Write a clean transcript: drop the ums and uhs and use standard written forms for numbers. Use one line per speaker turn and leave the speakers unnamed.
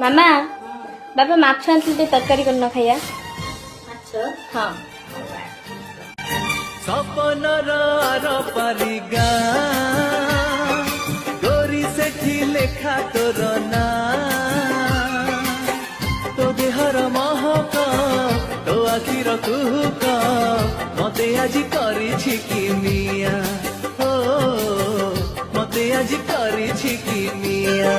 ମାମା ବାପା ମାଛ ଆଣିଥିଲେ ଟିକେ ତରକାରୀ କରିନ ଖାଇବା।
ମାଛ
ହଁ
ସପନର ଆରପାରି ଗାଁ ଗୋରି ସେଠି ଲେଖା ତୋର ନାଁ ତୋ ଦେହର ମହକ ତୋ ଆଖିର କୁହୁକ ମତେ ଆଜି କରିଛି କିମିଆ ଓ ମତେ ଆଜି କରିଛି କିମିଆ।